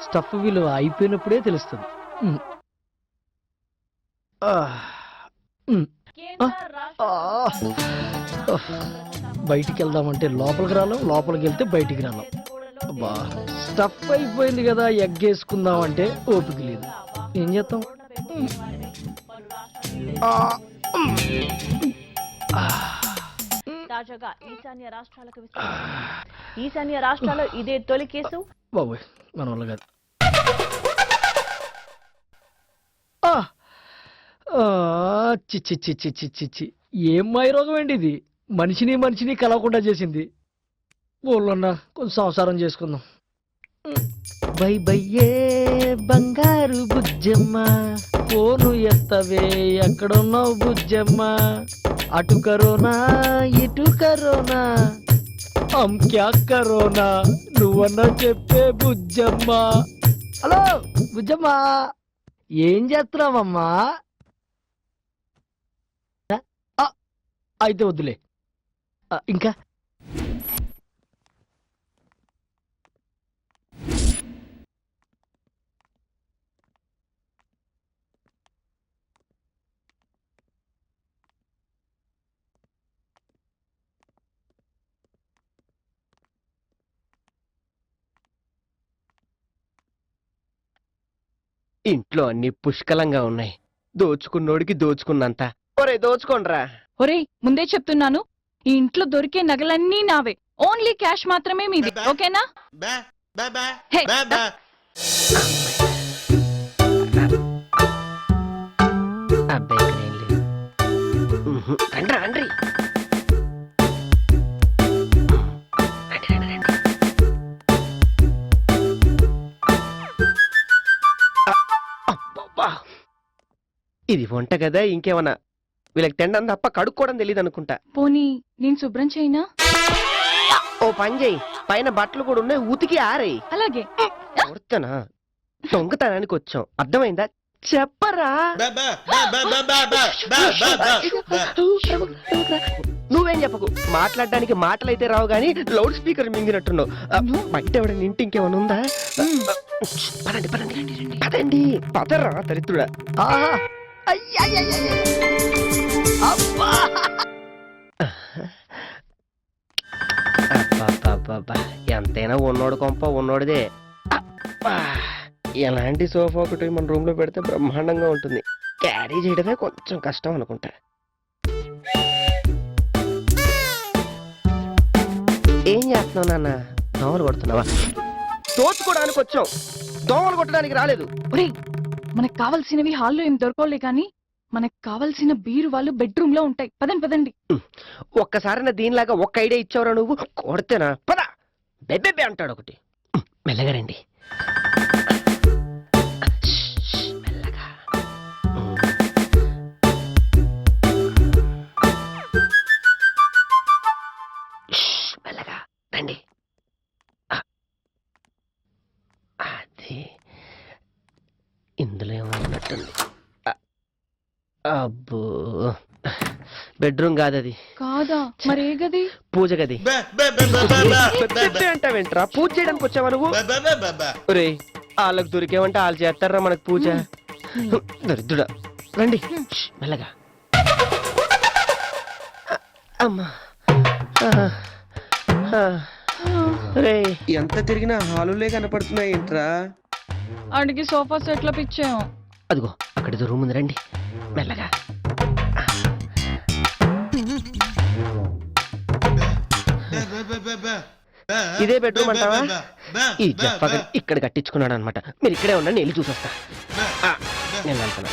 Stuff విలువ అయిపోయినప్పుడే తెలుస్తుంది. బయటికి వెళ్దామంటే లోపలికి రాలేం, లోపలికి వెళ్తే బయటికి రాలేం. అబ్బా, స్టఫ్ అయిపోయింది కదా, ఎగ్ వేసుకుందామంటే ఓపిక లేదు. ఏం చేద్దాం? తాజాగా ఈశాన్య రాష్ట్రాల్లో ఇదే తొలి కేసు. బాబోయ్, మన వల్ల కాదు. చిచ్చి చిచ్చి చిచ్చి చి, ఏం మాయరోగం ఏంటి ఇది? మనిషిని కలవకుండా చేసింది. ఊళ్ళోన్నా కొంచెం సంసారం చేసుకుందాం. బై బయ్యే బంగారు బుజ్జమ్మ, ఫోను ఎత్తవే ఎక్కడున్నావు బుజ్జమ్మ, అటు కరోనా ఇటు కరోనా, క్యా కరోనా, నువ్వన్నా చెప్పే బుజ్జమ్మ. హలో బుజ్జమ్మ, ఏం చేస్తున్నావమ్మా? అయితే వద్దులే. ఇంకా ఇంట్లో అన్ని పుష్కలంగా ఉన్నాయి. దోచుకున్నోడికి దోచుకున్నంత. ఒరే దోచుకోండ్రా. ఒరేయ్, ముందే చెప్తున్నాను, ఈ ఇంట్లో దొరికే నగలన్నీ నావే, ఓన్లీ క్యాష్ మాత్రమే మీది, ఓకేనా? హే, రండి. ఇది వంట కదా, ఇంకేమన్నా వీళ్ళకి తినడం తప్ప కడుక్కోవడం తెలియదు అనుకుంటా. పోనీ నేను శుభ్రం చేయనా? ఓ పని చేయి, పైన బట్టలు కూడా ఉన్నాయి, ఉతికి ఆరేయి. అలాగే. కొడతానా? దొంగతనానికి వచ్చాం, అర్థమైందా? చెప్పరా. నువ్వేం చెప్పకు, మాట్లాడడానికి మాటలైతే రావు గానీ లౌడ్ స్పీకర్ మింగినట్టున్నావు. బయట ఎవడని ఇంటి ఇంకేమన్నా ఉందా? పదండి పదండి పదండి, పదరా దరిద్రుడా. ఎంతైనా ఉన్నోడు కొంప ఉన్నోడిదే. ఎలాంటి సోఫా ఒకటి మన రూమ్ లో పెడితే బ్రహ్మాండంగా ఉంటుంది. క్యారీ చేయడమే కొంచెం కష్టం అనుకుంటా. ఏం చేస్తున్నావు నాన్న? దోమలు కొడుతున్నావా? దోచుకోవడానికి వచ్చాం, దోమలు కొట్టడానికి రాలేదు. ఒరేయ్, మనకు కావాల్సినవి హాల్లో ఏం దొరకలే కానీ మనకు కావాల్సిన బీరు వాళ్ళు బెడ్రూమ్ లో ఉంటాయి. పదండి పదండి. ఒక్కసారి నా దీనిలాగా ఒక్క ఐడియా ఇచ్చావురా నువ్వు. కొడితేనా? పద. బెబ్బెబ్బే అంటాడు ఒకటి. మెల్లగా రండి. మెల్లగా. మెల్లగా రండి. అది ఇందులో ఏమన్నట్టుంది. అబ్బో, బెడ్రూమ్ కాదది. కాదా? మరి ఏ గది? పూజ గది. అంటావేంట్రా? పూజ చేయడానికి వచ్చావా నువ్వు? ఒరే, వాళ్ళకి దొరికేవంటే వాళ్ళు చేస్తారా మనకు పూజ? దరిద్రుడా, రండి మెల్లగా. అమ్మా, ఎంత తిరిగినా హాలులే కనపడుతున్నాయి ఏంట్రా? అడిగి సోఫా సెట్ల పిచ్చాము. అదిగో అక్కడ రూమ్ ఉంది, రండి మెల్లగా. ఇదే బెడ్రూమ్ అంటావా? ఈ జఫ్ఫా ఇక్కడ కట్టించుకున్నాడు అనమాట. మీరు ఇక్కడే ఉండండి, వెళ్ళి చూసొస్తా. నేను వెళ్తున్నా.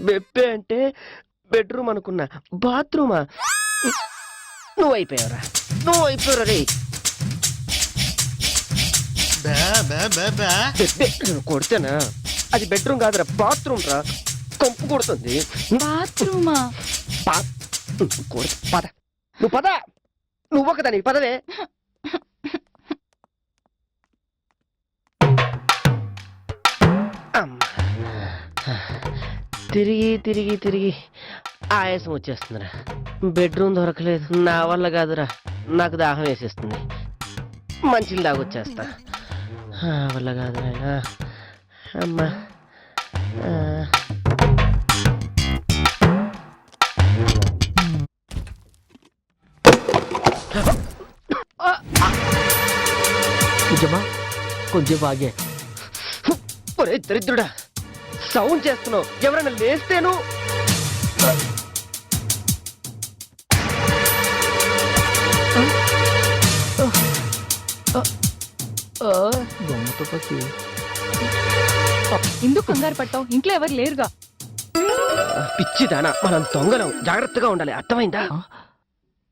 బెబ్బే అంటే బెడ్రూమ్ అనుకున్నా, బాత్రూమా? నువ్వు అయిపోయావురా, నువ్వు అయిపోయావు రే. కొడితేనా? అది బెడ్రూమ్ కాదురా, బాత్రూమ్ రా. కంపు కొడుతుంది. బాత్రూమా? పద, నువ్వు పద. నువ్వు ఒకదాని పదవే. అమ్మా, తిరిగి తిరిగి తిరిగి ఆయాసం వచ్చేస్తుందిరా. బెడ్రూమ్ దొరకలేదు, నా వల్ల కాదురా. నాకు దాహం వేసేస్తుంది, మంచిలు తాగొచ్చేస్తా. వల్ల కాదురా. అమ్మా నిజమా? కొంచెం బాగే. ఒరే దరిద్రుడా, సౌండ్ చేస్తున్నావు, ఎవరైనా లేస్తేను. దొంగతో పచ్చి ఎందుకు కంగారు పట్టావు? ఇంట్లో ఎవరు లేరుగా. పిచ్చిదానా, మనం దొంగలం, జాగ్రత్తగా ఉండాలి, అర్థమైందా?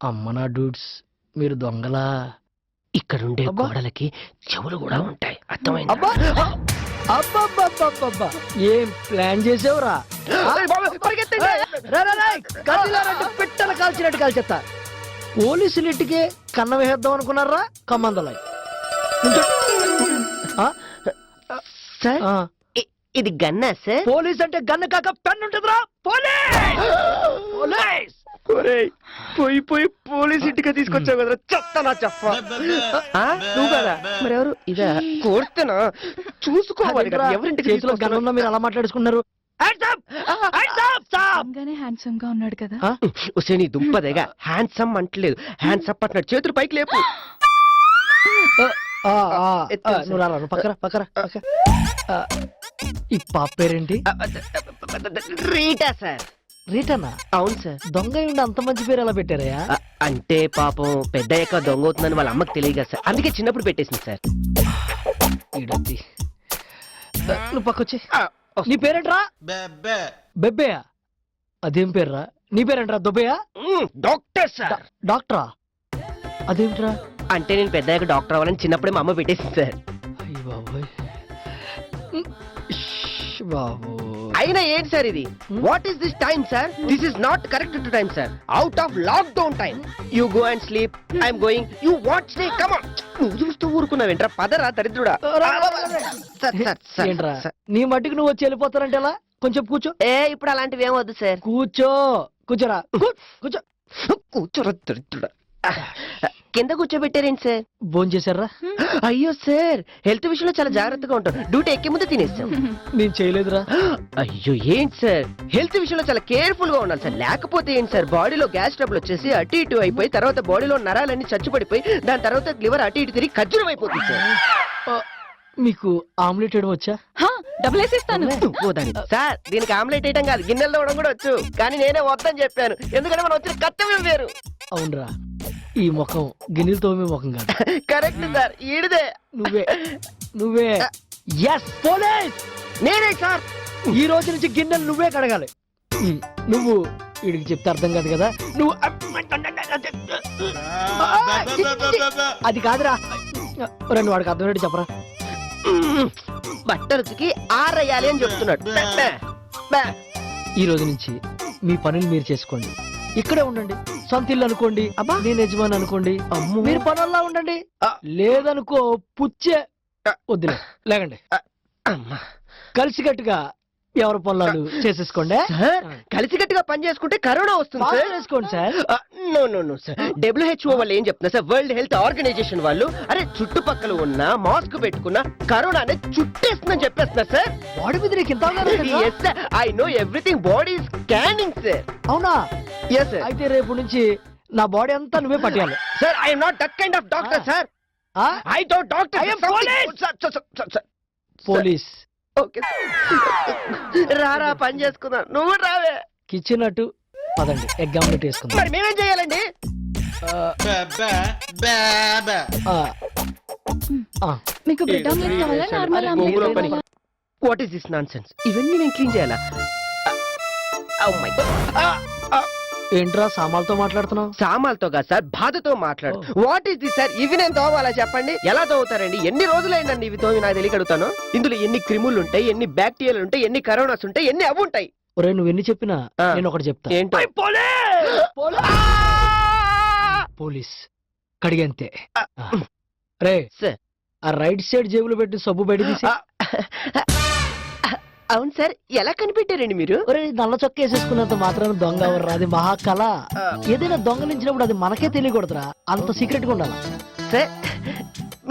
అమ్మ నా డూడ్స్, మీరు దొంగలా? ఇక్కడుండే అబ్బా. గోడలకి చెవులు కూడా ఉంటాయి, అర్థమైందా? అబ్బా అబ్బబ్బబ్బబ్బబ్బా, ఏం ప్లాన్ చేసావురా? ఏయ్ బాబు, పరిగెత్తండి. పిట్టలు కాల్చినట్టు కాల్చేస్తా. పోలీసులు ఇంటికి కన్న వేద్దాం అనుకున్నారా? కమ్మందలాయ్. సార్, ఇది గన్నా సార్? పోలీస్ అంటే గన్ను కాక పెన్ను ఉంటుందిరా. పోలీస్ ఒరేయ్, పోయి పోయి పోలీస్ ఇంటికి తీసుకొచ్చావు కదరా, చెత్త నా చెప్ప. నువ్వు కదా మరెవరు? ఇదా కోర్తేనా? చూసుకోవాలి కదా, ఎవరింటికి చేతిలో గన్ ఉన్నా మీరు అలా మాట్లాడుకున్నారు. హ్యాండ్సమ్ గా ఉన్నాడు కదా. నీ దుంపదేగా హ్యాండ్సమ్ అంటలేదు, హ్యాండ్స్ అప్ అంటున్నాడు. చేతులు పైకి లేపు. నువ్వు రారా, నువ్వు పక్కరా పక్కరా పక్క. ఈ పాప పేరేంటి? రీటా సార్. రీటనా? అవును సార్. దొంగ ఉండి అంత మంచి పేరు ఎలా పెట్టారయ్యా? అంటే పాపం పెద్దయ్యాక దొంగ అవుతుందని వాళ్ళ అమ్మకి తెలియదు కదా సార్, అందుకే చిన్నప్పుడు పెట్టేసింది సార్. ఈడొచ్చి నువ్వు పక్కొచ్చి. నీ పేరేంట్రా? బెబ్బేయా? అదేం పేర్రా? నీ పేరేంట్రా? దొబ్బేయా? Doctor sir. డాక్టరా? అదేంట్రా? అంటే నేను పెద్దయ్యాక డాక్టర్ అవ్వాలని చిన్నప్పుడే మా అమ్మ పెట్టేసింది సార్. అయ్య బాబోయ్. బాబు అయినా ఏంటి సార్ ఇది? What is this time sir? This is not correct to time sir. Out of lockdown time. You go and sleep, I'm going, you what stay. Come on. నువ్వు చూస్తూ ఊరుకున్నావేంట్రా? పదరా దరిద్రుడా. ఏంట్రా నీ మట్టికి నువ్వు వచ్చి వెళ్ళిపోతానంటే ఎలా? కొంచెం కూర్చో. ఇప్పుడు అలాంటివి ఏమొద్దు సార్. కూర్చో. కూర్చోరా. కూర్చో. కూర్చోరా దరిద్రుడా. కింద కూర్చోబెట్టారేంటి సార్? భోజనం చేశారా? అయ్యో సార్, హెల్త్ విషయంలో చాలా జాగ్రత్తగా ఉంటాం. డ్యూటీ ఎక్కే ముందు తినేస్తాం. నేను చేయలేదురా. అయ్యో ఏంటి సార్, హెల్త్ విషయంలో చాలా కేర్ఫుల్ గా ఉండాలి సార్. లేకపోతే ఏంటి సార్, బాడీలో గ్యాస్ ట్రబుల్ వచ్చేసి అటు ఇటు అయిపోయి తర్వాత బాడీలో నరాలన్నీ చచ్చుపడిపోయి దాని తర్వాత లివర్ అటు ఇటు తిరిగి ఖర్జూరం అయిపోతుంది సార్. మీకు ఆమ్లెట్ వేయడం వచ్చా? డబ్బులు వేసిస్తాను. సార్ దీనికి ఆమ్లెట్ వేయడం కాదు, గిన్నెలు తోవడం కూడా వచ్చు. కానీ నేనే వద్దని చెప్పాను, ఎందుకంటే మనం వచ్చిన కర్తవ్యం వేరు. అవునరా, ఈ ముఖం గిన్నెలు తోమే ముఖం కాదు. కరెక్ట్ సార్, ఈడిదే. నువ్వే ఎస్ పోలీస్. నేనే సార్. ఈ రోజు నుంచి గిన్నెలు నువ్వే కడగాలి. నువ్వు వీడికి చెప్తే అర్థం కాదు కదా. నువ్వు అది కాదురా. రెండు వాడికి అర్థమయ్యేట్టు చెప్పరా. బట్టలుకి ఆరేయాలి అని చెప్తున్నాడు. ఈ రోజు నుంచి మీ పనులు మీరు చేసుకోండి, ఇక్కడే ఉండండి. సొంత ఇల్లు అనుకోండి, అబ్బా నేను యజమాని అనుకోండి, మీరు పనుల్లా ఉండండి. లేదనుకో పుచ్చే. వద్దులే, లేకండి. కలిసికట్టుగా ఎవరి పనులు చేసేసుకోండి. కలిసికట్టుగా పని చేసుకుంటే కరోనా వస్తుంది సార్. చేసుకోండి sir. No no no sir, WHO వాళ్ళు ఏం చెప్తున్నారు సార్, వరల్డ్ హెల్త్ ఆర్గనైజేషన్ వాళ్ళు, అరే చుట్టుపక్కల ఉన్న మాస్క్ పెట్టుకున్న కరోనా అనేది చుట్టేస్తుందని చెప్పేస్తున్నారు సార్. బాడీ మీద నీకు ఇంత అవగాహన ఉందా? Yes sir, I know everything. Body scanning sir. అవునా? Yes sir. అయితే రేపు నుంచి నా బాడీ అంతా నువ్వే పట్టేయాలి sir. I not that kind of doctor sir. I don't doctor. I am police. Police. Okay రారా, పని చేసుకుందాం. నువ్వు రావే. కిచెన్ అటు పదండి, ఎగ్ ఆమ్లెట్ వేసుకుందాం. మరి మేమేం చేయాలండి? మీకు బ్రెడ్ ఆమ్లెట్ కావాలా, నార్మల్ ఆమ్లెట్ కావాలా? What is this non sense? ఇవన్నీ నేను క్లీన్ చేయాలా? Oh my God. ఏంట్రా సామాన్లతో మాట్లాడుతున్నావు? సామాన్లతో కాదు సార్, బాధతో మాట్లాడు. What is this sir? ఇవి నేను తోవాలా చెప్పండి? ఎలా తోవుతారండి? ఎన్ని రోజులైందండి ఇవి తోవి? నాకు తెలియక అడుగుతాను. ఇందులో ఎన్ని క్రిములు ఉంటాయి, ఎన్ని బ్యాక్టీరియాలు ఉంటాయి, ఎన్ని కరోనాస్ ఉంటాయి, ఎన్ని అవి ఉంటాయి. ఒరే నువ్వు ఎన్ని చెప్పినా నేను ఒకటి చెప్తా. ఏంటో? పోలీస్ కడిగంతే. రే సార్, ఆ రైట్ సైడ్ జేబులో పెట్టి సబ్బు బయట తీసి. అవును సార్, ఎలా కనిపెట్టారండి మీరు? ఒరే నల్ల చొక్క వేసేసుకున్నంత మాత్రాన దొంగ ఎవర్రా, అది మహాకళ. ఏదైనా దొంగలించినప్పుడు అది మనకే తెలియకూడదురా, అంత సీక్రెట్ గా ఉండాలి. సార్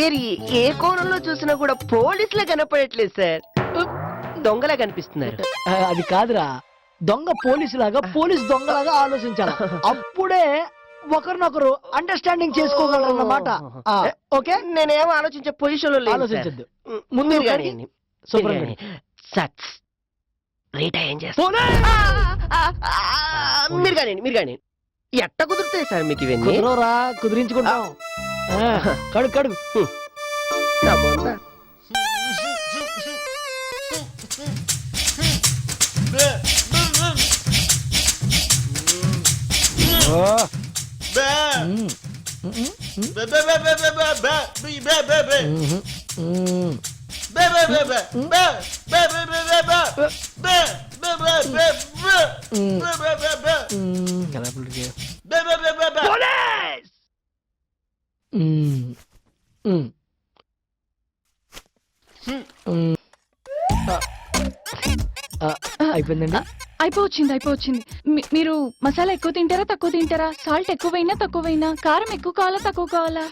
మీరు ఏ కోణంలో చూసినా కూడా పోలీసులా కనపడట్లేదు సార్, దొంగలా కనిపిస్తున్నారు. అది కాదురా, దొంగ పోలీసు లాగా, పోలీసు దొంగలాగా ఆలోచించాలి. అప్పుడే ఒకరినొకరు అండర్స్టాండింగ్ చేసుకోగలరన్నమాట. ఓకే, నేనేమో ఆలోచించే పొజిషన్ లో ఆలోచించద్దు. ముందు శుభ్రంగా సచ్ రీటా ఏం చేస్తారు? మీరు కానీ ఎట్ట కుదురుతాయి సార్ మీకు ఇవన్నీ? కుదరరా, కుదిరించుకుంటాం. కడుగు కడుగు. నా బొంద. అయిపోయిందండి. అయిపోవచ్చింది. మీరు మసాలా ఎక్కువ తింటారా తక్కువ తింటారా? సాల్ట్ ఎక్కువైనా తక్కువైనా? కారం ఎక్కువ కావాలా తక్కువ కావాలా?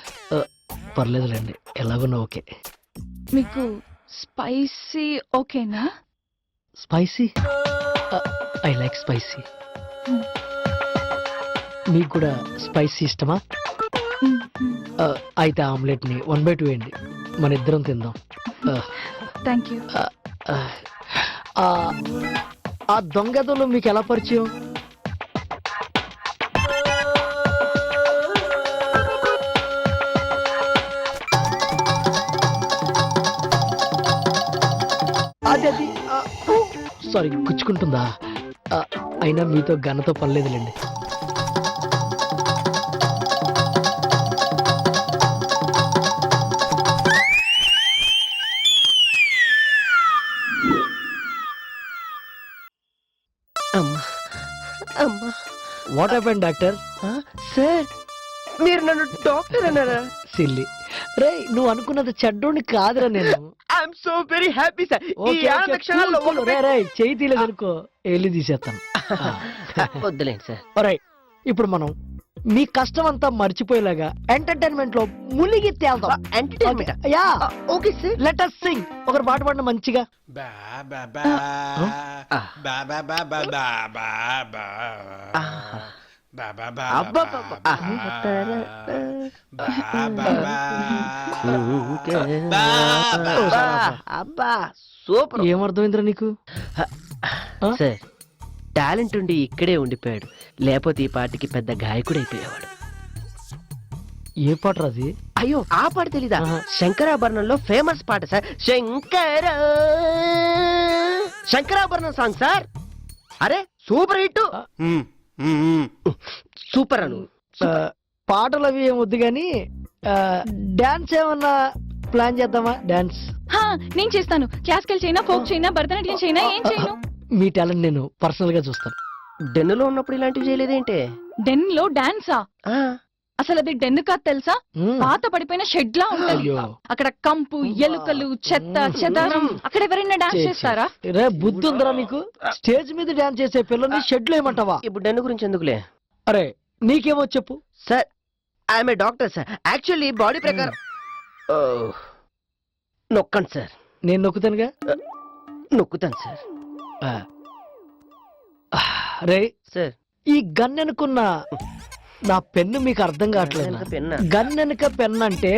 పర్లేదులేండి, ఎలాగున్నా ఓకే. మీకు స్పైసీ ఓకేనా? స్పైసీ? I like spicy. మీకు కూడా స్పైసీ ఇష్టమా? అయితే ఆమ్లెట్ ని 1/2 వేయండి, మన ఇద్దరం తిందాం. Thank you. ఆ దొంగదలు మీకు ఎలా పరిచయం? అది సారీ, గుచ్చుకుంటుందా? అయినా మీతో గన్నతో పనిలేదులేండి. What happened doctor? సార్ మీరు నన్ను డాక్టర్ అన్నారా? సిల్లి రే, నువ్వు అనుకున్నది చెడ్డోని కాదురా నేను. I'm so very happy sir. ఈ ఆనంద క్షణాల్లో చెయ్యి తీయలేదు అనుకో, వెళ్ళి తీసేస్తాను. వద్దులేండి సార్. రైట్, ఇప్పుడు మనం మీ కష్టం అంతా మర్చిపోయేలాగా ఎంటర్టైన్మెంట్ లో మునిగి తేల్దాం. Entertainment? Yeah, okay sir. Let us sing. ఒకరు పాట పాడిన మంచిగా. అబ్బా సూపర్. ఏమర్థమైందిరా నీకు? సార్ టాలెంట్ ఉండి ఇక్కడే ఉండిపోయాడు, లేకపోతే ఈ పాటకి పెద్ద గాయకుడైపోయేవాడు. ఏ పాట రాది? అయ్యో ఆ పాట తెలీదా? శంకరాభరణంలో ఫేమస్ పాట సార్. Shankarabharanam song sir. అరే సూపర్ హిట్. సూపర్ అను. పాటలు అవి ఏం వద్దు గాని డాన్స్ ఏమన్నా ప్లాన్ చేద్దామా? డాన్స్ నేను చేస్తాను. Classical China, folk China, Bharatanatyam China, ఏం చేయను. మీ టాలెంట్ నేను పర్సనల్ గా చూస్తాను. డెన్నులో ఉన్నప్పుడు ఇలాంటివి చేయలేదేంటే? డెన్ లో డాన్సా? అసలు అది డెన్ కాదు తెలుసా, పాత పడిపోయిన షెడ్ లా ఉంటుంది. అక్కడ కంపు, ఎలుకలు, చెత్త చెదారం. అక్కడ ఎవరైనా డాన్స్ చేస్తారా? రే బుద్ధి ఉందరా నీకు? స్టేజ్ మీద డాన్స్ చేసే పిల్లల్ని షెడ్ లో ఏమంటావా? ఇప్పుడు డెన్ను గురించి ఎందుకులే. అరే నీకేమో చెప్పు. Sir I'm a doctor sir. Actually body ప్రకారం నొక్కండి సార్. నేను నొక్కుతానుగా. నొక్కుతాను సార్. రే సార్ ఈ గన్ అనుకున్న నా పెన్ను మీకు అర్థం కావట్లేదు. పెన్నా? గన్ వెనుక పెన్ అంటే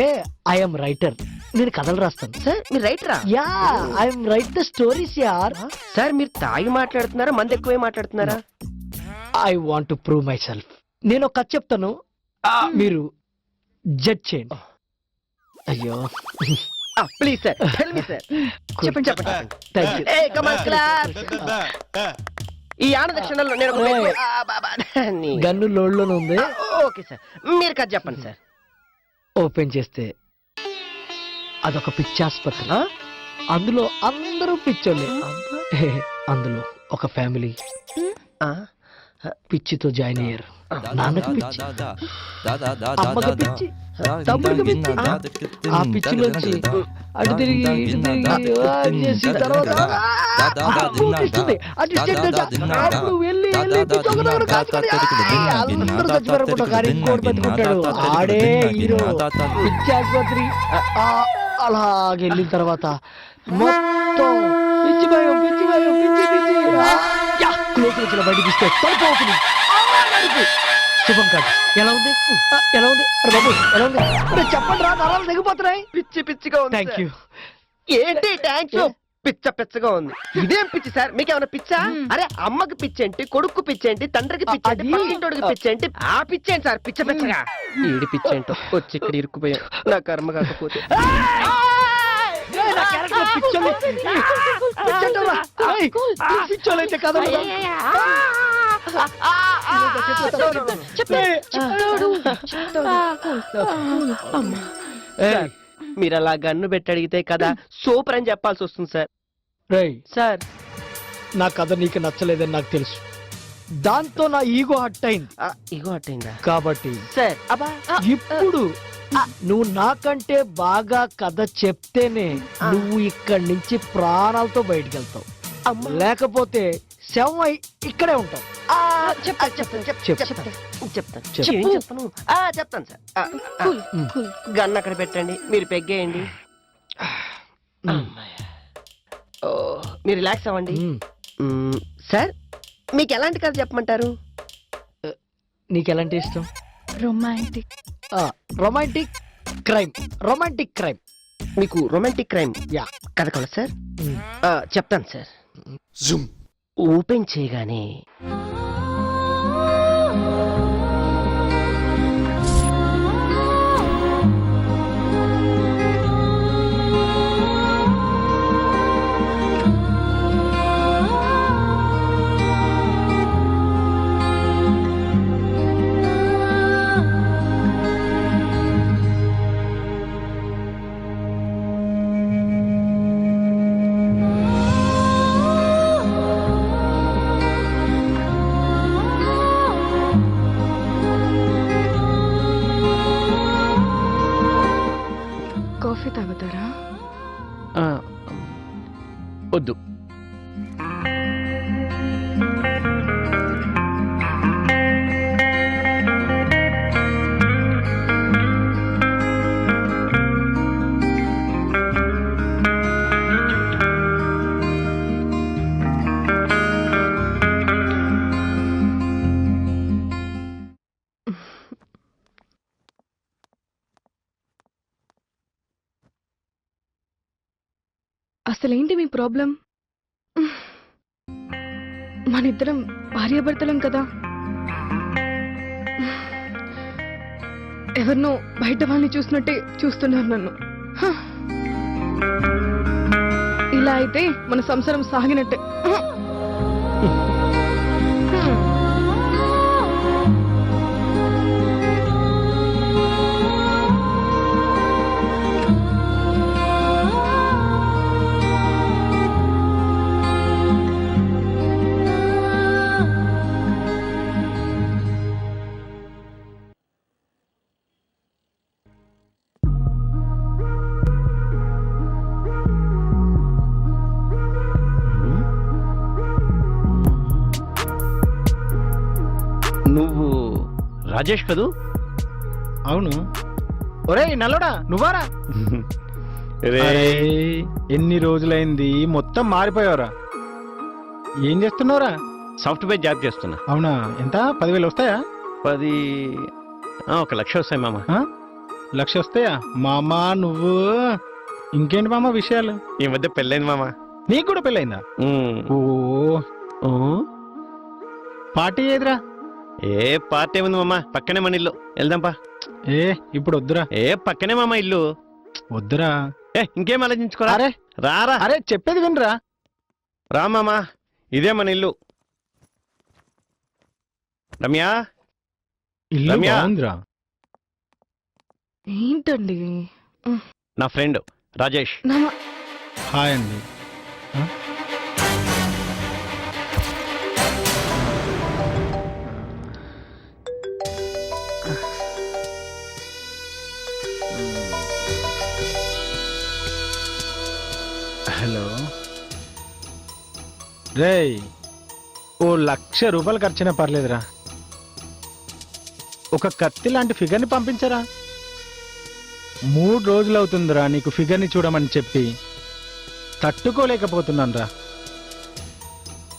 ఐఎమ్ రైటర్, నేను కథలు రాస్తాను. సార్ మీరు రైటరా? Yeah, I'm write the stories యార్. సార్ మీరు తాగి మాట్లాడుతున్నారా, మంది ఎక్కువే మాట్లాడుతున్నారా? I want to prove myself. నేను ఒక కథ చెప్తాను, మీరు జడ్జ్ చేయండి. అయ్యో please sir, tell me sir. చెప్పండి చెప్పండి. Thank you. A come on clap. ఈ ఆనంద క్షణంలో నేను గన్ను లోడ్లోనే ఉంది. ఓకే సార్, మీరు కథ చెప్పండి సార్. ఓపెన్ చేస్తే అదొక పిచ్చాసుపత్రి. అందులో అందరూ పిచ్చోళ్ళే. అందులో ఒక ఫ్యామిలీ. పిచ్చితో జాయిన్ అయ్యారు. నాన్నకి పిచ్చి, అమ్మకి పిచ్చి, తమ్ముడికి పిచ్చి. ఆ పిచ్చిలోంచి అటు తిరిగి ఇటు తిరిగి చేసి తర్వాత ఇస్తుంది. అప్పుడు వెళ్ళి పిచ్చి ఒక దగ్గర కాచుకొని, అందరూ చచ్చిపోయారనుకుంటా, కానీ ఇంకోటి బతుకుంటాడు. ఆడే హీరో. పిచ్చి ఆసుపత్రి అలాగెళ్ళిన తర్వాత మొత్తం పిచ్చి భయం, పిచ్చి భయం, పిచ్చి పిచ్చి. క్లోజ్ వచ్చిన బయటికి ఇస్తే తలుపు అవుతుంది. శుభం కాదు. ఎలా ఉంది, ఎలా ఉంది? అరే బాబు, ఎలా ఉంది? అరే చెప్పండి రా, నరాలు తెగిపోతున్నాయి. పిచ్చి పిచ్చిగా ఉంది. Thank you. ఏంటి థ్యాంక్స్? పిచ్చ పిచ్చగా ఉంది. ఇదేం పిచ్చి సార్? మీకేమైనా పిచ్చా? అరే అమ్మకి పిచ్చేంటి, కొడుకు పిచ్చేంటి, తండ్రికి పిచ్చేంటి, పక్కింటోడికి పిచ్చేంటి, ఆ పిచ్చేంటి సార్ పిచ్చ పిచ్చగా? ఈడి పిచ్చేంటో వచ్చి ఇక్కడ ఇరుక్కుపోయా. నా కర్మ కాకపోతే పిచ్చోళ్ళైతే కదా మీరు అలా గన్ను పెట్టి అడిగితే కదా సూపర్ అని చెప్పాల్సి వస్తుంది సార్. రేయ్ సార్ నా కథ నీకు నచ్చలేదని నాకు తెలుసు. దాంతో నా ఈగో హట్ అయింది. ఇగో అట్టయిందా కాబట్టి సార్? అబ్బా ఇప్పుడు నువ్వు నాకంటే బాగా కథ చెప్తేనే నువ్వు ఇక్కడి నుంచి ప్రాణాలతో బయటికి వెళ్తావు. లేకపోతే శవం అయి ఇక్కడే ఉంటావు. చెప్తాను సార్. గన్ అక్కడ పెట్టండి, మీరు పెగ్గేయండి. మీరు రిలాక్స్ అవ్వండి. సార్ మీకు ఎలాంటి కథ చెప్పమంటారు? నీకు ఎలాంటి ఇష్టం? Romantic. Romantic crime. Romantic crime. మీకు రొమాంటిక్ క్రైమ్ యా కథ కావాలి సార్? చెప్తాను సార్. ఓపెన్ చేయగానే కాఫీ తాగుతారా? వద్దు. అసలేంటి మీ ప్రాబ్లం? మనిద్దరం భార్యాభర్తలం కదా. ఎవరినో బయట వాళ్ళని చూసినట్టే చూస్తున్నారు నన్ను. ఇలా అయితే మన సంసారం సాగినట్టే. నువ్వు రాజేష్ కదూ? అవును. ఒరే నల్లోడా, నువ్వారా? అరే, ఎన్ని రోజులైంది, మొత్తం మారిపోయావురా. ఏం చేస్తున్నావురా? సాఫ్ట్వేర్ జాబ్ చేస్తున్నా. అవునా? ఎంత? 10,000 వస్తాయా? 1,00,000 వస్తాయి మామ. 1,00,000 వస్తాయా? మామా నువ్వు ఇంకేంటి మామ విషయాలు? ఈ మధ్య పెళ్ళైంది మామ. నీకు కూడా పెళ్ళైందా? ఓ పార్టీ ఏదిరా? ఏ పార్టీ ఉంది మామ, పక్కనే మన ఇల్లు, వెళ్దాంపా. ఏ ఇప్పుడు వద్దురా. ఏ పక్కనే మామ ఇల్లు. వద్దురా. ఇంకేం ఆలోచించుకోరా. అరే రారా. అరే చెప్పేది వినరా. రా మామ, ఇదే మన ఇల్లు. రమ్య, ఇల్లు రమ్య. బాగుందిరా. ఏంటండి? నా ఫ్రెండ్ రాజేష్. హాయ్ అండి. రేయ్, ఓ 1,00,000 రూపాయలు ఖర్చైనా పర్లేదురా, ఒక కత్తి లాంటి ఫిగర్ని పంపించరా. 3 రోజులు అవుతుందిరా నీకు ఫిగర్ని చూడమని చెప్పి, తట్టుకోలేకపోతున్నాను రా.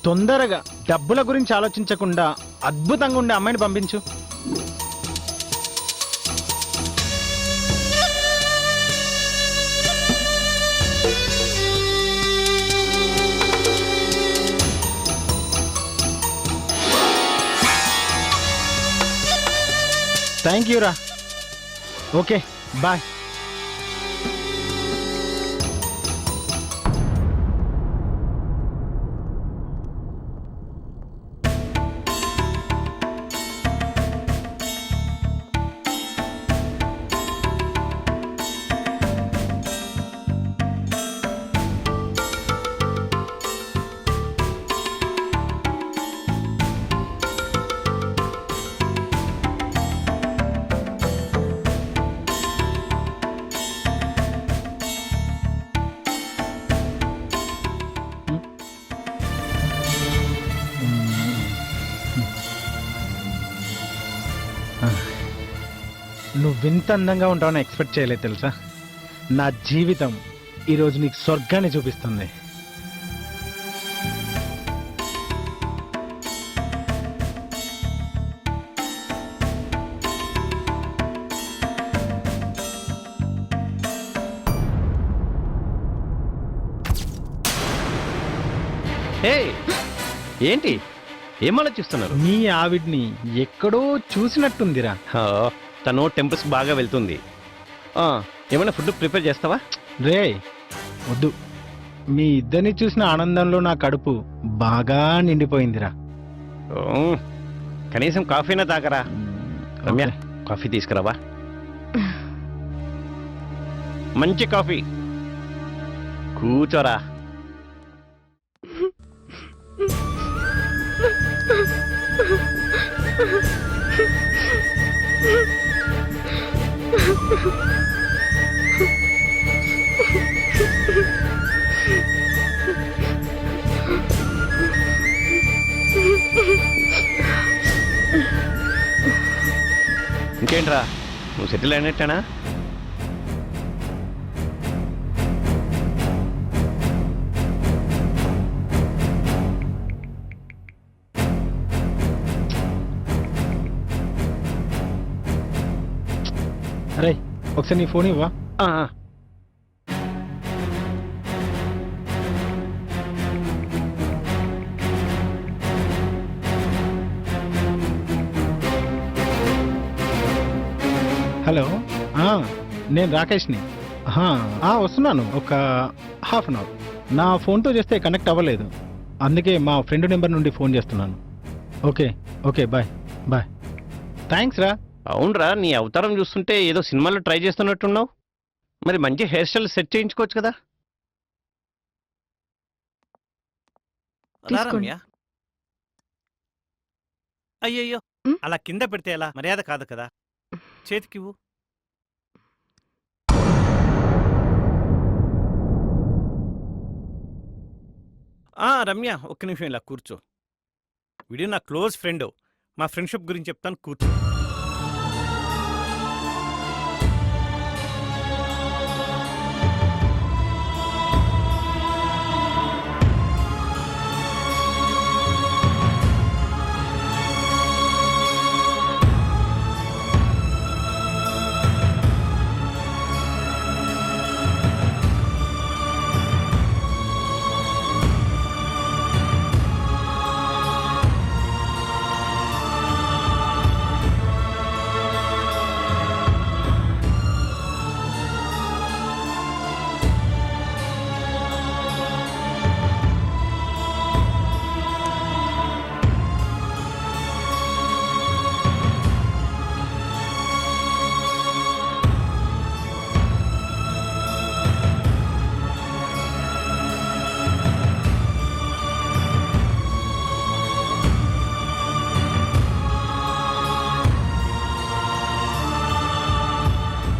తొందరగా డబ్బుల గురించి ఆలోచించకుండా అద్భుతంగా ఉండే అమ్మాయిని పంపించు. థ్యాంక్ యూ రా. Okay, bye. నువ్వింత అందంగా ఉంటావని ఎక్స్పెక్ట్ చేయలేదు తెలుసా. నా జీవితం ఈరోజు నీకు స్వర్గాన్ని చూపిస్తుంది. హే, ఏంటి ఏం ఆలోచిస్తున్నారు? నీ ఆవిడ్ని ఎక్కడో చూసినట్టుందిరా. తను టెంపుల్స్ బాగా వెళ్తుంది. ఏమైనా ఫుడ్ ప్రిపేర్ చేస్తావా? రే వద్దు, మీ ఇద్దరిని చూసిన ఆనందంలో నా కడుపు బాగా నిండిపోయిందిరా. కనీసం కాఫీనా తాగరా? రమ్య, కాఫీ తీసుకురావా? మంచి కాఫీ. కూర్చోరా. ఇంకేంట్రా, నువ్వు సెటిల్ అయినట్టేనా? అరే ఒకసారి నీ ఫోన్ ఇవ్వా. హలో, నేను రాకేష్ని. వస్తున్నాను, ఒక హాఫ్ అన్ అవర్. నా ఫోన్తో చేస్తే కనెక్ట్ అవ్వలేదు, అందుకే మా ఫ్రెండ్ నెంబర్ నుండి ఫోన్ చేస్తున్నాను. Okay okay, bye bye. Thanks రా. అవునరా, నీ అవతారం చూస్తుంటే ఏదో సినిమాలో ట్రై చేస్తున్నట్టున్నావు. మరి మంచి హెయిర్ స్టైల్ సెట్ చేయించుకోవచ్చు కదా. తీసుకోండి. అయ్యయ్యో, ఉమ్. అలా కింద పెడితే ఎలా? మర్యాద కాదు కదా. చేతికివ్వు. రమ్య, ఒక్క నిమిషం ఇలా కూర్చో. వీడు నా క్లోజ్ ఫ్రెండ్. మా ఫ్రెండ్షిప్ గురించి చెప్తాను, కూర్చో.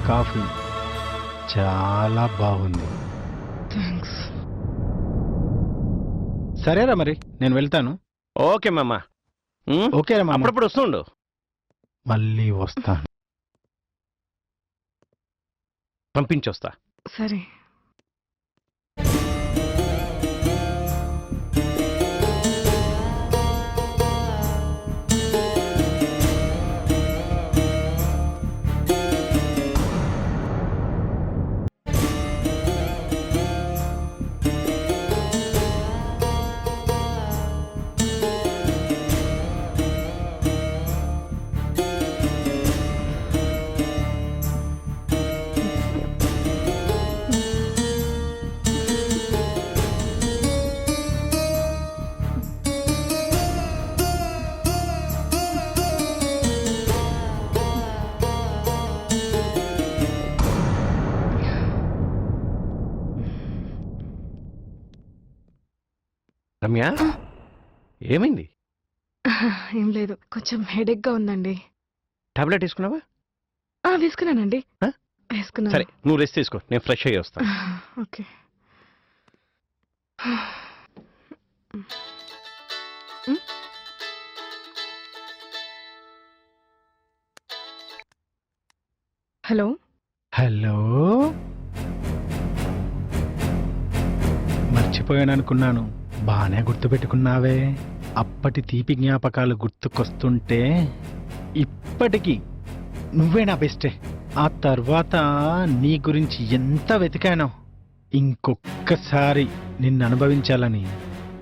కాఫీ చాలా బాగుంది. థ్యాంక్స్. సరేరా మరి. నేను వెళ్తాను. ఓకే మామ. ఓకే మామ, అప్పుడప్పుడు వస్తుండు. మళ్ళీ వస్తాను. పంపించొస్తా. సరే. రమ్య, ఏమైంది? ఏం లేదు, కొంచెం హెడేక్ గా ఉందండి. టాబ్లెట్ వేసుకున్నావా? వేసుకున్నానండి. ఆ? వేసుకున్నాను. సరే, నువ్వు రెస్ట్ తీసుకో, నేను ఫ్రెష్ అయ్యి వస్తా. ఓకే. హలో. హలో, మర్చిపోయాను అనుకున్నాను. బానే గుర్తుపెట్టుకున్నావే. అప్పటి తీపి జ్ఞాపకాలు గుర్తుకొస్తుంటే ఇప్పటికీ నువ్వే నా బెస్టే. ఆ తర్వాత నీ గురించి ఎంత వెతికానో. ఇంకొక్కసారి నిన్ను అనుభవించాలని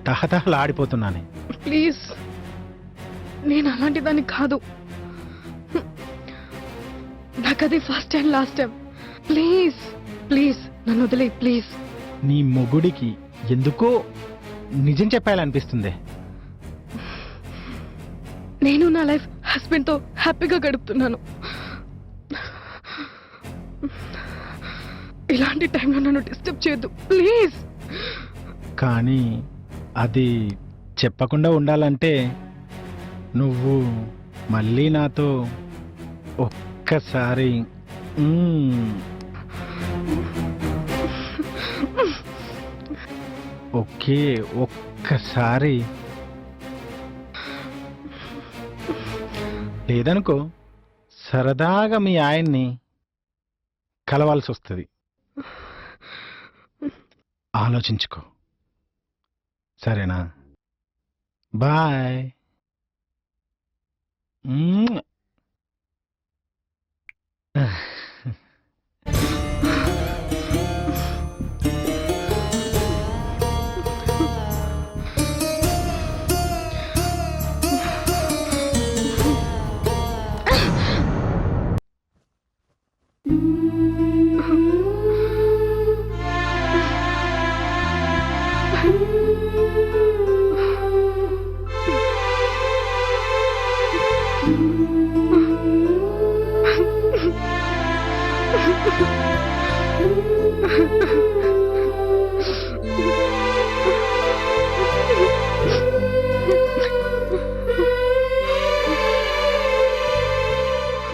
తహతహలాడిపోతున్నానే. ప్లీజ్, నేను అలాంటి దాన్ని కాదు. నాకు అది first and last time. Please please నన్ను వదిలే, ప్లీజ్. నీ మొగుడికి ఎందుకో నిజం చెప్పాలనిపిస్తుంది. నేను నా లైఫ్ హస్బెండ్ తో హ్యాపీగా గడుపుతున్నాను. ఇలాంటి టైంలో నన్ను డిస్టర్బ్ చేయొద్దు, ప్లీజ్. కానీ అది చెప్పకుండా ఉండాలంటే నువ్వు మళ్ళీ నాతో ఒక్కసారి ఓకే, ఒక్కసారి లేదనుకో సరదాగా మీ ఆయన్ని కలవాల్సి వస్తుంది. ఆలోచించుకో, సరేనా? బాయ్.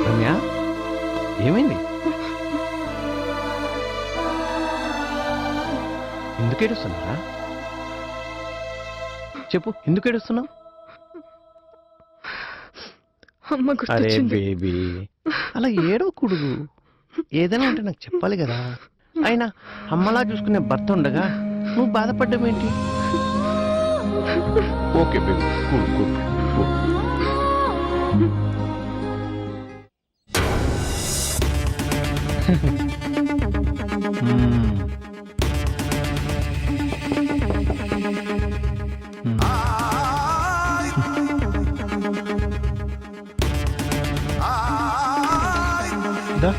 రమ్య, ఏమైంది? ఎందుకు ఏడుస్తున్నారా? చెప్పు, ఎందుకు ఏడుస్తున్నావు? అమ్మ అరే గుర్తొచ్చింది. బేబీ, అలా ఏడవకూడదు. ఏదైనా ఉంటే నాకు చెప్పాలి కదా. అయినా అమ్మలా చూసుకునే భర్త ఉండగా నువ్వు బాధపడ్డం ఏంటి? Okay baby, cool cool cool. దా.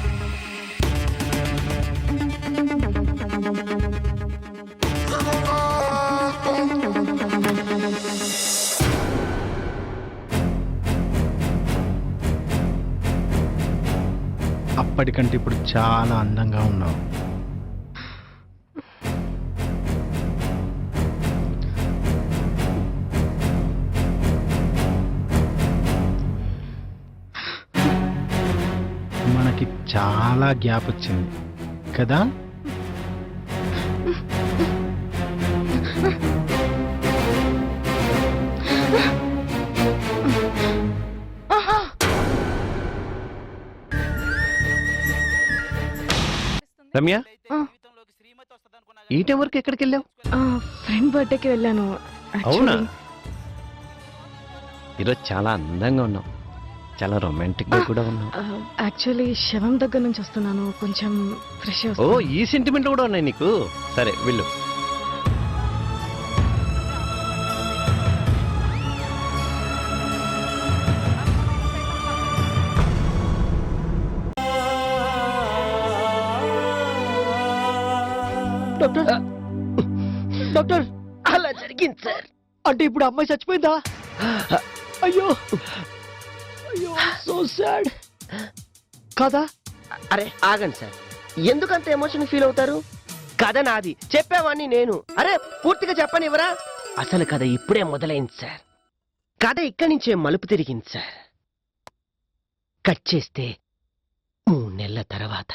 అప్పటికంటే ఇప్పుడు చాలా అందంగా ఉన్నావు. మనకి చాలా గ్యాప్ వచ్చింది కదా. రమ్య ఆ. ఈ టైం వరకు ఎక్కడికి వెళ్ళావు? ఫ్రెండ్ బర్త్డేకి వెళ్ళాను. అవునా? Actually, ఈరోజు చాలా అందంగా ఉన్నావు, చాలా రొమాంటిక్ గా కూడా ఉన్నావు. యాక్చువల్లీ శవం దగ్గర నుంచి వస్తున్నాను, కొంచెం ఫ్రెష్ ఓ ఈ సెంటిమెంట్ కూడా ఉన్నాయి నీకు. సరే వెళ్ళు. డాక్టర్ డాక్టర్, అలా జరిగింది సార్. అంటే ఇప్పుడు అమ్మాయి చచ్చిపోయిందా? అయ్యో అయ్యో, సో సాడ్ కదా. అరే ఆగండి సార్, ఎందుకంత ఎమోషన్ ఫీల్ అవుతారు? కథ నాది, చెప్పేవాడిని నేను. అరే పూర్తిగా చెప్పనివ్వరా? అసలు కథ ఇప్పుడే మొదలైంది సార్. కథ ఇక్కడి నుంచే మలుపు తిరిగింది సార్. కట్ చేస్తే 3 నెలల తర్వాత.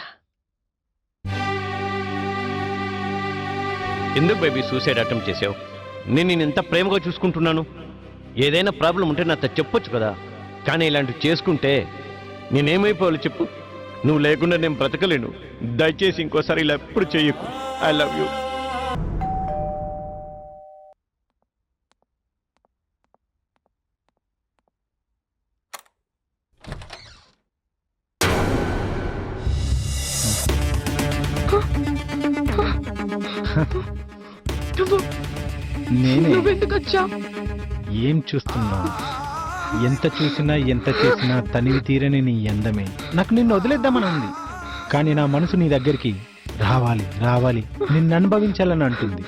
ఎందుకు బేబీ సూసైడ్ అటెంప్ట్ చేసావు? నేను ఎంత ప్రేమగా చూసుకుంటున్నాను. ఏదైనా ప్రాబ్లం ఉంటే నాతో చెప్పొచ్చు కదా. కానీ ఇలాంటివి చేసుకుంటే నేనేమైపోవాలి చెప్పు? నువ్వు లేకుండా నేను బ్రతకలేను. దయచేసి ఇంకోసారి ఇలా ఎప్పుడు చెయ్యకు. I love you. నేనే. నువ్వెందుకు వచ్చా? ఏం చూస్తున్నావు? ఎంత చూసినా ఎంత చేసినా తనివి తీరని నీ అందమే నాకు నిన్ను వదిలేద్దామని ఉంది. కానీ నా మనసు నీ దగ్గరికి రావాలి రావాలి, నిన్ను అనుభవించాలని అంటుంది.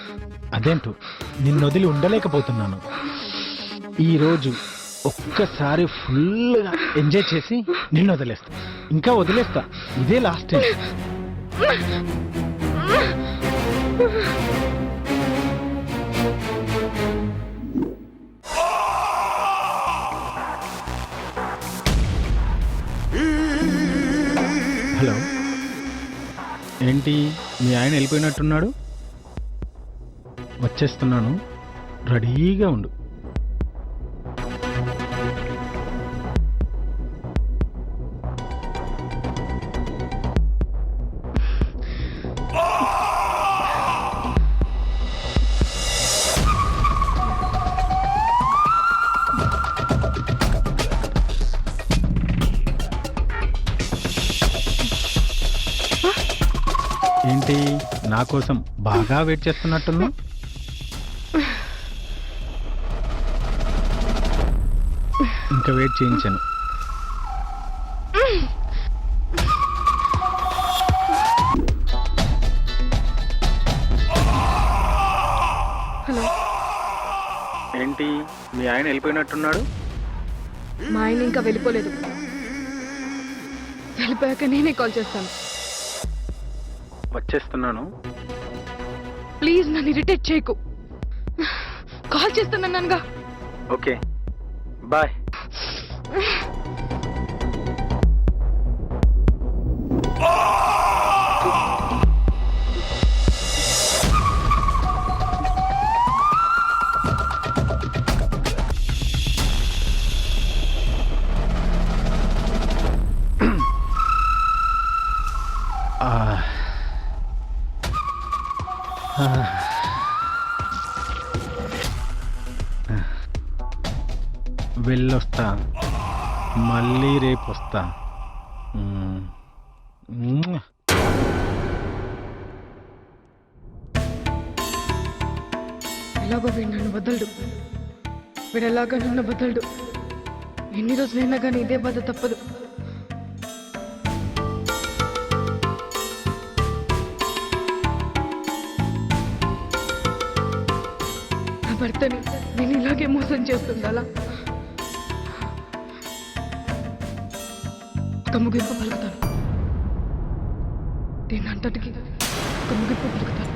అదేంటో నిన్ను వదిలి ఉండలేకపోతున్నాను. ఈరోజు ఒక్కసారి ఫుల్గా ఎంజాయ్ చేసి నిన్ను వదిలేస్తా. ఇంకా వదిలేస్తా, ఇదే లాస్ట్ టైం. హలో, ఏంటి మీ ఆయన వెళ్ళిపోయినట్టున్నాడు? వచ్చేస్తున్నాను, రెడీగా ఉండు. ఏంటి నా కోసం బాగా వెయిట్ చేస్తున్నట్టున్నా? ఇంకా వెయిట్ చేయించాను. హలో, ఏంటి మీ ఆయన వెళ్ళిపోయినట్టున్నాడు? మా ఆయన ఇంకా వెళ్ళిపోలేదు. వెళ్ళిపోయాక నేనే కాల్ చేస్తాను. వచ్చేస్తున్నాను. ప్లీజ్ నన్ను ఇరిటేట్ చేయకు. కాల్ చేస్తానన్నానుగా. Okay bye. వెళ్ళొస్తా, మళ్ళీ రేపు వస్తా. ఎలాగో వీడు నన్ను వదలడు, వీడు ఎలాగో నన్ను వదలడు. ఎన్ని రోజులైనా కానీ ఇదే బాధ తప్పదు. నా భర్తని నేను ఇలాగే మోసం చేస్తుండాలా? ఒక ముగింపు పలుకుతాను. దీని అంతటికి ఒక ముగింపు పలుకుతాను.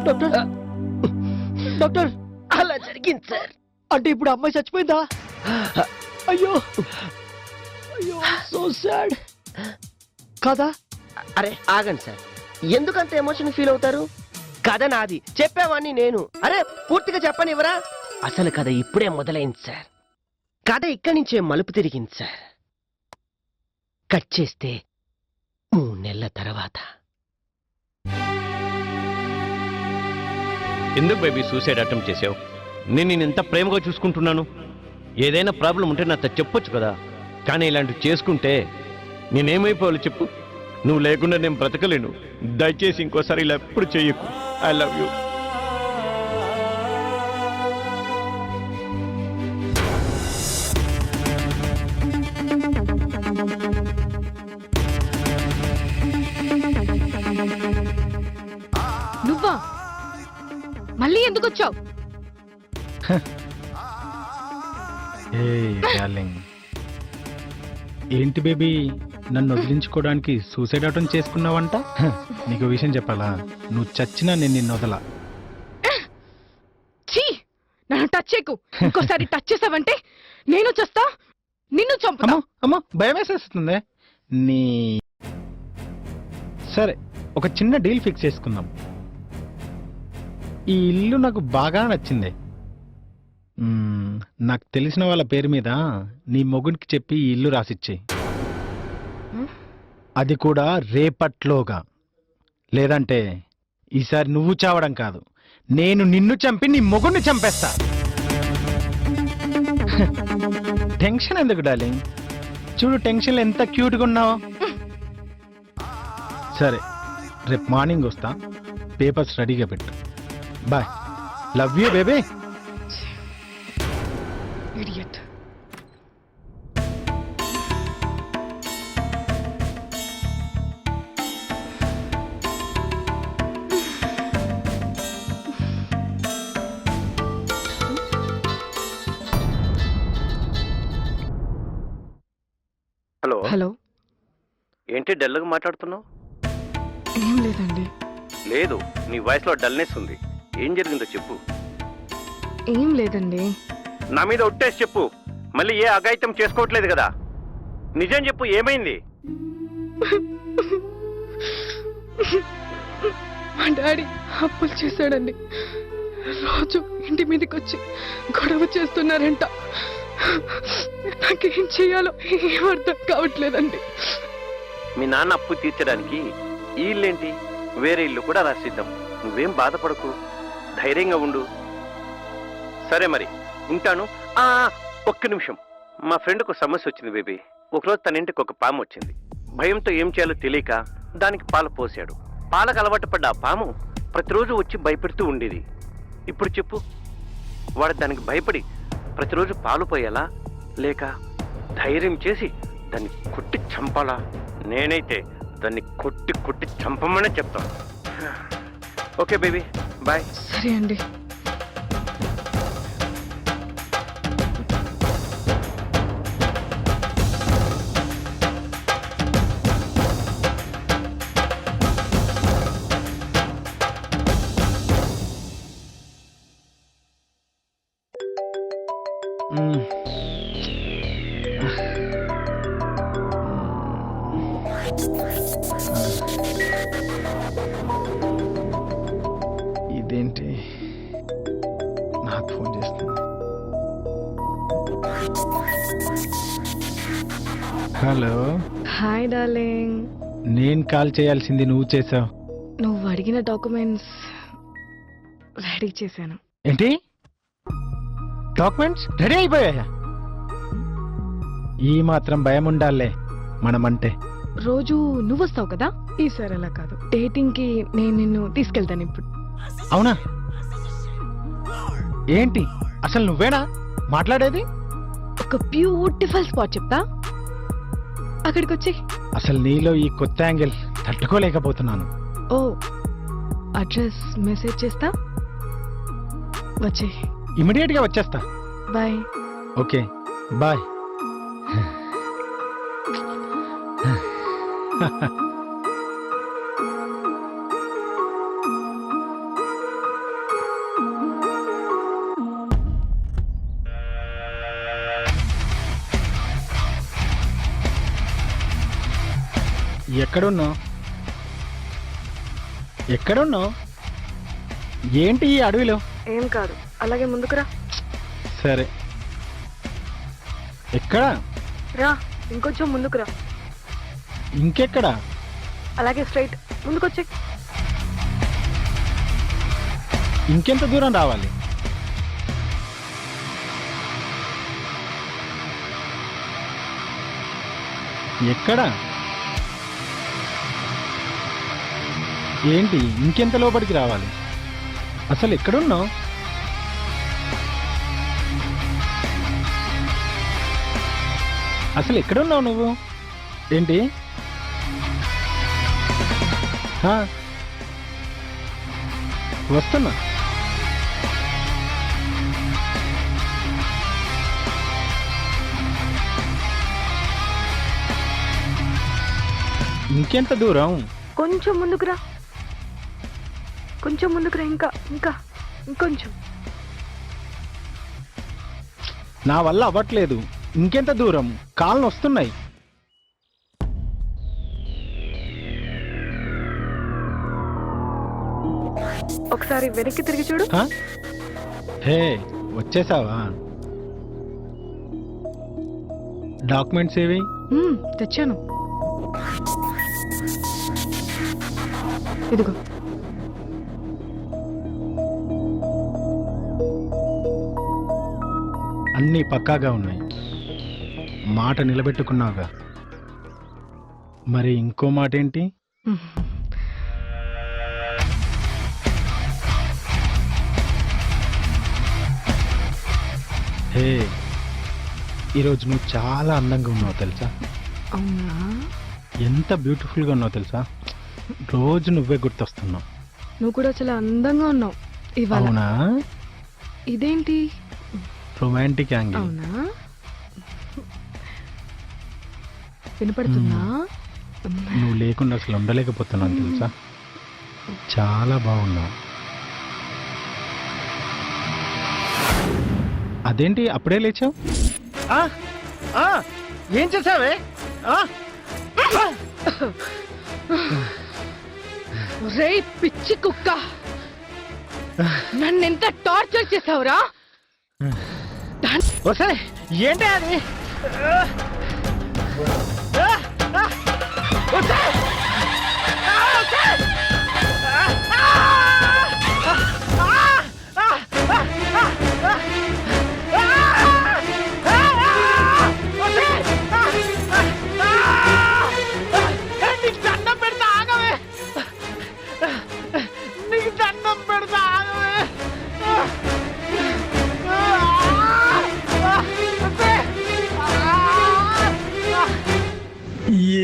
డాక్టర్ డాక్టర్ అలా జరిగింది సార్. అంటే ఇప్పుడు అమ్మాయి చచ్చిపోయిందా? అయ్యో అయ్యో సో సాడ్ కాదా? అరే ఆగండి సార్, ఎందుకంత ఎమోషన్ ఫీల్ అవుతారు? కథ నాది, చెప్పేవాడిని నేను. అరే పూర్తిగా చెప్పనివరా? అసలు కథ ఇప్పుడే మొదలైంది సార్. కథ ఇక్కడి నుంచే మలుపు తిరిగింది సార్. కట్ చేస్తే 3 నెలల తర్వాత. ఎందుకు బేబీ సూసైడ్ అటెంప్ట్ చేసావు? నేను ఎంత ప్రేమగా చూసుకుంటున్నాను. ఏదైనా ప్రాబ్లం ఉంటే నాతో చెప్పొచ్చు కదా. కానీ ఇలాంటివి చేసుకుంటే నేనేమైపోవాలి చెప్పు? నువ్వు లేకుండా నేను బ్రతకలేను. దయచేసి ఇంకోసారి ఇలా ఎప్పుడు చెయ్యకు. I love you. నువ్వా మళ్ళీ ఎందుకు వచ్చావు? డార్లింగ్, ఏంటి బేబీ నన్ను వదిలించుకోవడానికి సూసైడ్ అటెంప్ట్ చేసుకున్నావంట? నీకు విషయం చెప్పాలా? నువ్వు చచ్చినా నేను నిన్ను వదలా. ఛీ, నన్ను టచ్ చేయకు. ఇంకోసారి టచ్ చేసావంటే నేను చేస్తా, నిన్ను చంపుతా. అమ్మో అమ్మో భయం వేసేస్తుంది నీ. సరే, ఒక చిన్న డీల్ ఫిక్స్ చేసుకుందాం. ఈ ఇల్లు నాకు బాగా నచ్చింది. నాకు తెలిసిన వాళ్ళ పేరు మీద నీ మొగునికి చెప్పి ఈ ఇల్లు రాసిచ్చేయి. అది కూడా రేపట్లోగా. లేదంటే ఈసారి నువ్వు చావడం కాదు, నేను నిన్ను చంపి నీ మొగుడిని చంపేస్తా. టెన్షన్ ఎందుకు డార్లింగ్? చూడు టెన్షన్లో ఎంత క్యూట్గా ఉన్నావు. సరే, రేపు మార్నింగ్ వస్తా. పేపర్స్ రెడీగా పెట్టు. Bye. Love you baby. Idiot. Hello hello, ఏంటి డల్గా మాట్లాడుతున్నావు? ఏం లేదండి. లేదు, నీ వాయిస్లో డల్నెస్ ఉంది. ఏం జరిగిందో చెప్పు. ఏం లేదండి. నా మీద ఒట్టేసి చెప్పు. మళ్ళీ ఏ అఘాయిత్యం చేసుకోవట్లేదు కదా? నిజం చెప్పు, ఏమైంది? మా డాడీ అప్పులు చేశాడండి. రోజు ఇంటి మీదకి వచ్చి గొడవ చేస్తున్నారంట. నాకేం చేయాలో ఏం అర్థం కావట్లేదండి. మీ నాన్న అప్పు తీర్చడానికి ఈ ఇల్లేంటి, వేరే ఇల్లు కూడా రాసిద్దాం. నువ్వేం బాధపడకు, ధైర్యంగా ఉండు. సరే మరి ఉంటాను. ఒక్క నిమిషం, మా ఫ్రెండ్కు సమస్య వచ్చింది బేబీ. ఒకరోజు తన ఇంటికి ఒక పాము వచ్చింది. భయంతో ఏం చేయాలో తెలియక దానికి పాలు పోసాడు. పాలకు అలవాటు పడ్డ ఆ పాము ప్రతిరోజు వచ్చి భయపెడుతూ ఉండేది. ఇప్పుడు చెప్పు, వాడు దానికి భయపడి ప్రతిరోజు పాలు పోయాలా, లేక ధైర్యం చేసి దాన్ని కొట్టి చంపాలా? నేనైతే దాన్ని కొట్టి కొట్టి చంపమనే చెప్తాను. Okay baby, bye. సరే అండి. ఇదేంటి నాకు ఫోన్ చేస్తుంది? హలో. Hi darling. నేను కాల్ చేయాల్సింది నువ్వు చేసావు. నువ్వు అడిగిన డాక్యుమెంట్స్ రెడీ చేశాను. ఏంటి? డాక్యుమెంట్స్ రెడీ అయిపోయాయా? ఈ మాత్రం భయం ఉండాలే మనమంటే. రోజు నువ్వు వస్తావు కదా, ఈసారి అలా కాదు. డేటింగ్ కి నేను నిన్ను తీసుకెళ్తాను ఇప్పుడు. అవునా? ఏంటి అసలు నువ్వేనా మాట్లాడేది? ఒక బ్యూటిఫుల్ స్పాట్ చెప్తా, అక్కడికి వచ్చి. అసలు నీలో ఈ కొత్త యాంగిల్ తట్టుకోలేకపోతున్నాను. ఓ, అడ్రస్ మెసేజ్ చేస్తా, వచ్చే. ఇమీడియట్ గా వచ్చేస్తా. బాయ్. Okay bye. ఎక్కడున్నావు? ఎక్కడున్నావు? ఏంటి ఈ అడవిలో? ఏం కాదు, అలాగే ముందుకురా. సరే, ఎక్కడా? రా, ఇంకొంచెం ముందుకురా. ఇంకెక్కడా? అలాగే స్ట్రైట్ ముందుకొచ్చి. ఇంకెంత దూరం రావాలి? ఎక్కడా? ఏంటి ఇంకెంత లోపలికి రావాలి? అసలు ఎక్కడున్నావు? అసలు ఎక్కడున్నావు నువ్వు? ఏంటి? ఆ, వస్తున్నా. ఇంకెంత దూరం? కొంచెం ముందుకురా, కొంచెం ముందుకురా. ఇంకా ఇంకా ఇంకొంచెం. నా వల్ల అవ్వట్లేదు. ఇంకెంత దూరం? కాళ్ళు వస్తున్నాయి. ఒకసారి వెనక్కి తిరిగి చూడు. ఆ? హే, వచ్చేసావా? డాక్యుమెంట్స్ ఏవి? తెచ్చాను, ఇదిగో. అన్నీ పక్కాగా ఉన్నాయి. మాట నిలబెట్టుకున్నావుగా. మరి ఇంకో మాట ఏంటి? హే, ఈరోజు నువ్వు చాలా అందంగా ఉన్నావు తెలుసా? అవునా? ఎంత బ్యూటిఫుల్గా ఉన్నావు తెలుసా? రోజు నువ్వే గుర్తొస్తున్నావు. నువ్వు కూడా చాలా అందంగా ఉన్నావు ఇవాళ. అవునా? ఇదేంటి? Romantic angle. అవునా? వినపడుతుందా? నువ్వు లేకుండా అసలు ఉండలేకపోతున్నాను తెలుసా? చాలా బాగున్నావు. అదేంటి అప్పుడే లేచావు? ఏం చేసావే? రేయ్ పిచ్చి కుక్క, నన్నెంత టార్చర్ చేసావురా? ఒకసారి ఏంటి అది?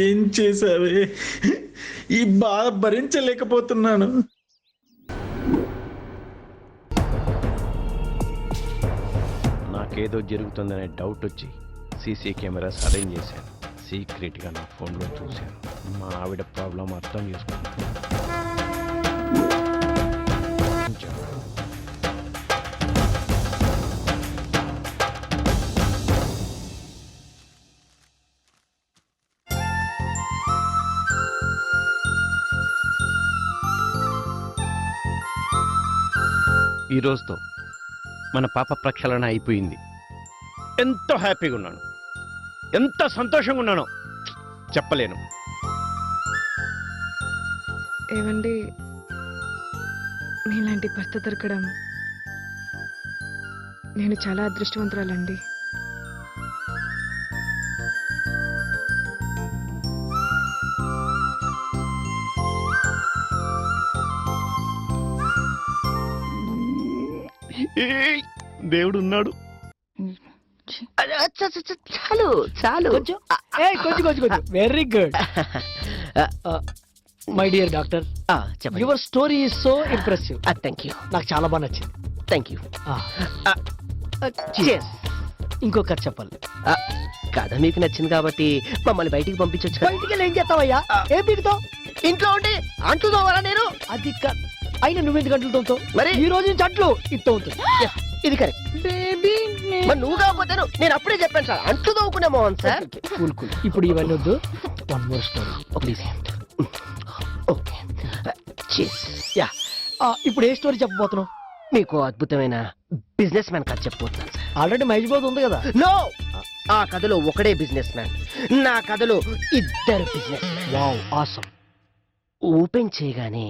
ఏం చేసావే? ఈ బాధ భరించలేకపోతున్నాను. నాకేదో జరుగుతుందనే డౌట్ వచ్చి సీసీ కెమెరాస్ అరేంజ్ చేశాను. సీక్రెట్గా నా ఫోన్లో చూశాను. మా ఆవిడ ప్రాబ్లం అర్థం చేసుకున్నాను. ఈ రోజుతో మన పాప ప్రక్షాళన అయిపోయింది. ఎంతో హ్యాపీగా ఉన్నాను, ఎంత సంతోషంగా ఉన్నానో చెప్పలేను. ఏవండి, మీలాంటి భర్త దొరకడం నేను చాలా అదృష్టవంతురాలండి. దేవుడు ఉన్నాడు. చాలు చాలు. కొంచెం very good. My dear doctor, చెప్పండి. Your story is so impressive. Thank you, నాకు చాలా బాగా నచ్చింది. Thank you. ఇంకొక కథ చెప్పాలి. కథ మీకు నచ్చింది కాబట్టి మమ్మల్ని బయటికి పంపించొచ్చు. బయటికి వెళ్ళి ఏం చేస్తావయ్యా? ఏం పీకుతావు? ఇంట్లో ఉండి అంట్లు తోవాలా నేను? అది అయినా నువ్వెందుకు గంటలు తోముతావు? మరి ఈ రోజు నుంచి అంట్లు ఇస్తూ ఉంటుంది. ఇది కరెక్ట్. మరి నువ్వు కాకపోతే నేను అప్పుడే చెప్పాను సార్, అంట్లు తోముకునే మోహన్ సార్. Cool cool. ఇప్పుడు ఇవన్నీ వద్దు, one more story please. Okay cheese. Yeah, ఇప్పుడు ఏ స్టోరీ చెప్పబోతున్నావు? మీకు అద్భుతమైన బిజినెస్ మ్యాన్ కథ చెప్పబోతున్నాను సార్. ఆల్రెడీ మహేష్బాబు ఉంది కదా. నో, ఆ కథలో ఒకడే బిజినెస్ మ్యాన్, నా కథలో ఇద్దరు business man. Wow, awesome. Open చేయగానే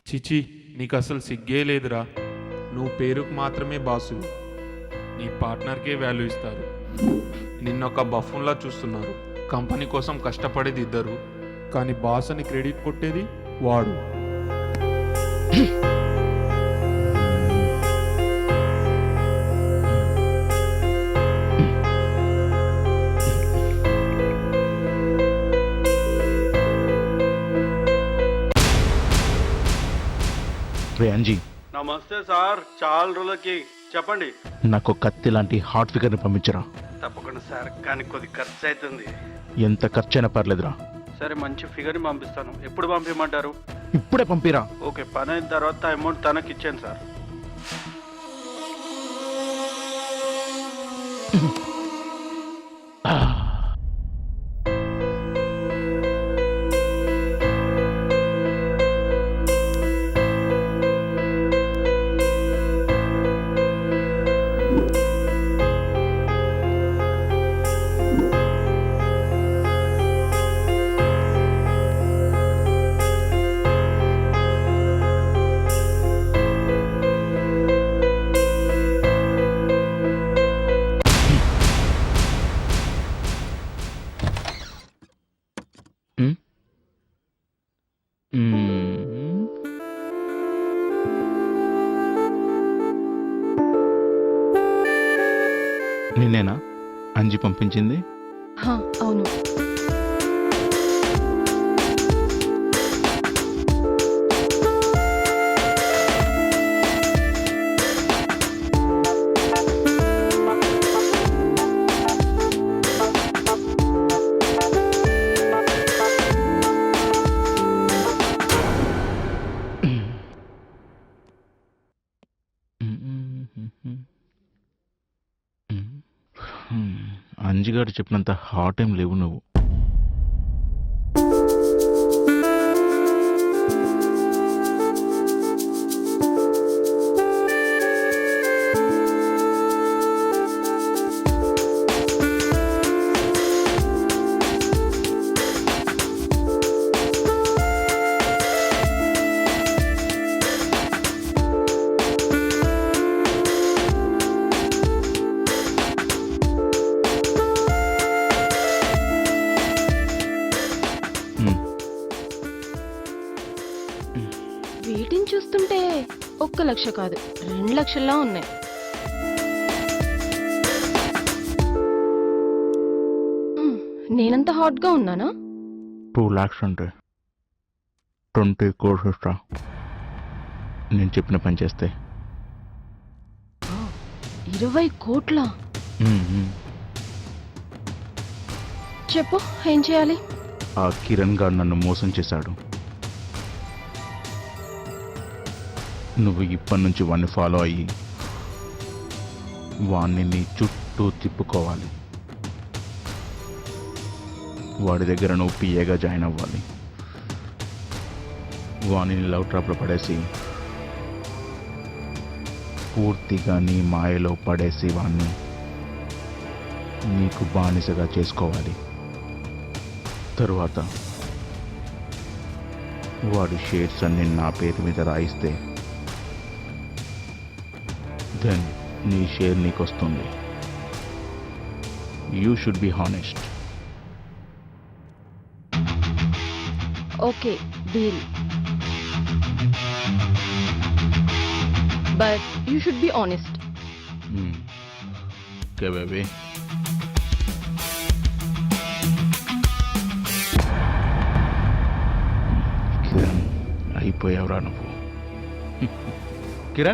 చిచి, నీకు అసలు సిగ్గే లేదురా. నువ్వు పేరుకు మాత్రమే బాసు, నీ పార్ట్నర్కే వాల్యూ ఇస్తారు. నిన్నొక బఫూన్లా చూస్తున్నారు. కంపెనీ కోసం కష్టపడేది ఇద్దరు, కానీ బాస్ అని క్రెడిట్ కొట్టేది వాడు. రే అంజీ, నమస్తే సార్, చాలా రోజులకి. చెప్పండి. నాకు కత్తి లాంటి హాట్ ఫిగర్ని పంపించరా. తప్పకుండా సార్, కానీ కొద్ది ఖర్చు అవుతుంది. ఎంత ఖర్చైనా పర్లేదురా. సరే, మంచి ఫిగర్ని పంపిస్తాను. ఎప్పుడు పంపించమంటారు? ఇప్పుడే పంపిరా. ఓకే, పని అయిన తర్వాత అమౌంట్ తనకి ఇచ్చాను సార్. నిన్నేనా అంజీ పంపించింది? హా, అవును. అంజిగాడు చెప్పినంత హాట్ ఏం లేవు నువ్వు. వీటిని చూస్తుంటే 1 లక్ష కాదు 2 లక్షల్లా ఉన్నాయి. నేనంత హాట్ గా ఉన్నానా? 2 lakhs అంటే 20 crores ఇస్తా నేను చెప్పిన పని చేస్తే. 20 కోట్ల? చెప్పు, ఏం చేయాలి? ఆ కిరణ్ గారు నన్ను మోసం చేశాడు. నువ్వు ఇప్పటి నుంచి వాడిని ఫాలో అయ్యి వాడిని నీ చుట్టూ తిప్పుకోవాలి. వాడి దగ్గర నువ్వు పిఏగా జాయిన్ అవ్వాలి. వాడిని లవ్ ట్రాప్లో పడేసి పూర్తిగా నీ మాయలో పడేసి వాడిని నీకు బానిసగా చేసుకోవాలి. తరువాత వాడి షేర్స్ అన్ని నా పేరు మీద రాయిస్తే దెన్ నీ షేర్ నీకు వస్తుంది. You should be honest. Okay, deal. But you should be honest. Okay baby. Kiran, అయిపోయావురా నువ్వు. కిరణ్.